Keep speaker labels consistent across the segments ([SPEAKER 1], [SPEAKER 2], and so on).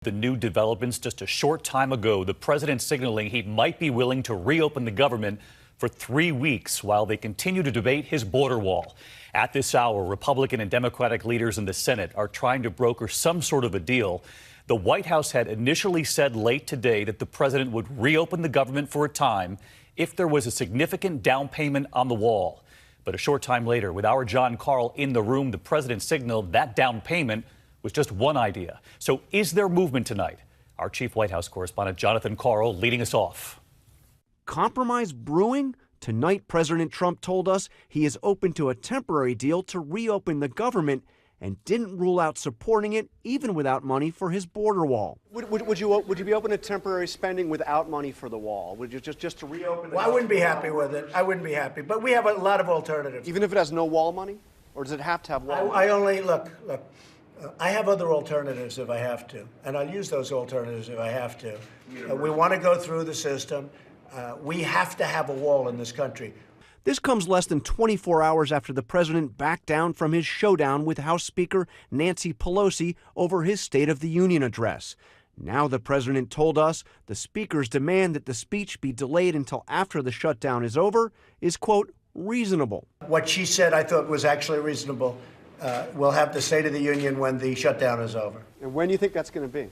[SPEAKER 1] The new developments just a short time ago, the president signaling he might be willing to reopen the government for 3 weeks while they continue to debate his border wall. At this hour, Republican and Democratic leaders in the Senate are trying to broker some sort of a deal. The White House had initially said late today that the president would reopen the government for a time if there was a significant down payment on the wall. But a short time later, with our John Carl in the room, the president signaled that down payment was just one idea. So is there movement tonight? Our chief White House correspondent Jonathan Carl leading us off.
[SPEAKER 2] Compromise brewing? Tonight, President Trump told us he is open to a temporary deal to reopen the government and didn't rule out supporting it even without money for his border wall.
[SPEAKER 3] Would you be open to temporary spending without money for the wall? Would you just to reopen the
[SPEAKER 4] Well, I wouldn't be happy with it. I wouldn't be happy. But we have a lot of alternatives.
[SPEAKER 3] Even if it has no wall money? Or does it have to have wall money?
[SPEAKER 4] I only, look, I have other alternatives if I have to, and I'll use those alternatives if I have to. We want to go through the system. We have to have a wall in this country.
[SPEAKER 2] This comes less than 24 hours after the president backed down from his showdown with House Speaker Nancy Pelosi over his State of the Union address. Now the president told us the speaker's demand that the speech be delayed until after the shutdown is over is, quote, reasonable.
[SPEAKER 4] What she said I thought was actually reasonable. We'll have the State of the Union when the shutdown is over.
[SPEAKER 3] And when do you think that's going to be?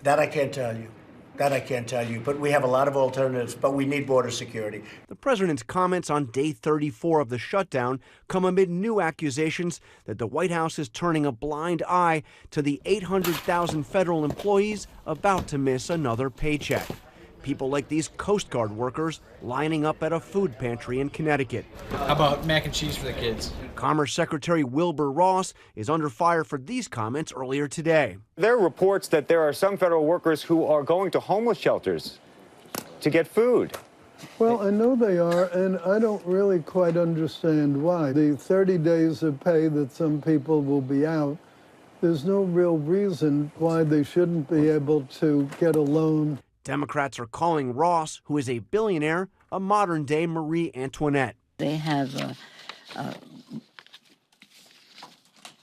[SPEAKER 4] That I can't tell you. But we have a lot of alternatives, but we need border security.
[SPEAKER 2] The president's comments on day 34 of the shutdown come amid new accusations that the White House is turning a blind eye to the 800,000 federal employees about to miss another paycheck. People like these Coast Guard workers lining up at a food pantry in Connecticut.
[SPEAKER 5] How about mac and cheese for the kids?
[SPEAKER 2] Commerce Secretary Wilbur Ross is under fire for these comments earlier today.
[SPEAKER 6] There are reports that there are some federal workers who are going to homeless shelters to get food.
[SPEAKER 7] Well, I know they are, and I don't really quite understand why. The 30 days of pay that some people will be out, there's no real reason why they shouldn't be able to get a loan.
[SPEAKER 2] Democrats are calling Ross, who is a billionaire, a modern-day Marie Antoinette.
[SPEAKER 8] They have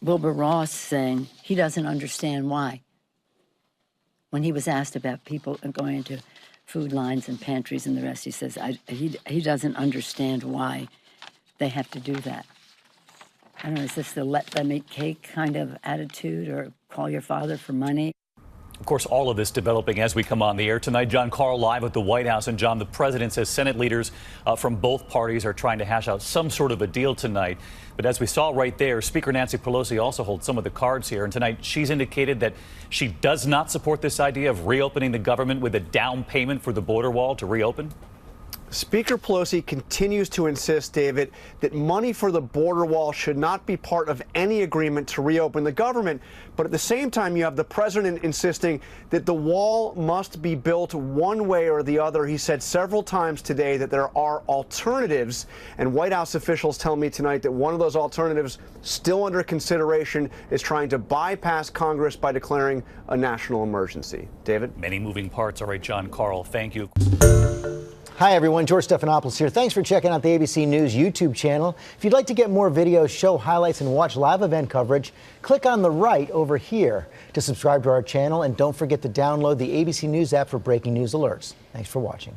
[SPEAKER 8] Wilbur Ross saying he doesn't understand why. When he was asked about people going into food lines and pantries and the rest, he says he doesn't understand why they have to do that. I don't know, is this the let them eat cake kind of attitude, or call your father for money?
[SPEAKER 1] Of course, all of this developing as we come on the air tonight. John Carl live at the White House. And John, the president says Senate leaders from both parties are trying to hash out some sort of a deal tonight. But as we saw right there, Speaker Nancy Pelosi also holds some of the cards here. And tonight she's indicated that she does not support this idea of reopening the government with a down payment for the border wall to reopen.
[SPEAKER 3] Speaker Pelosi continues to insist, David, that money for the border wall should not be part of any agreement to reopen the government. But at the same time, you have the president insisting that the wall must be built one way or the other. He said several times today that there are alternatives, and White House officials tell me tonight that one of those alternatives still under consideration is trying to bypass Congress by declaring a national emergency. David?
[SPEAKER 1] Many moving parts. All right, John Carl, thank you.
[SPEAKER 9] Hi, everyone. George Stephanopoulos here. Thanks for checking out the ABC News YouTube channel. If you'd like to get more videos, show highlights, and watch live event coverage, click on the right over here to subscribe to our channel. And don't forget to download the ABC News app for breaking news alerts. Thanks for watching.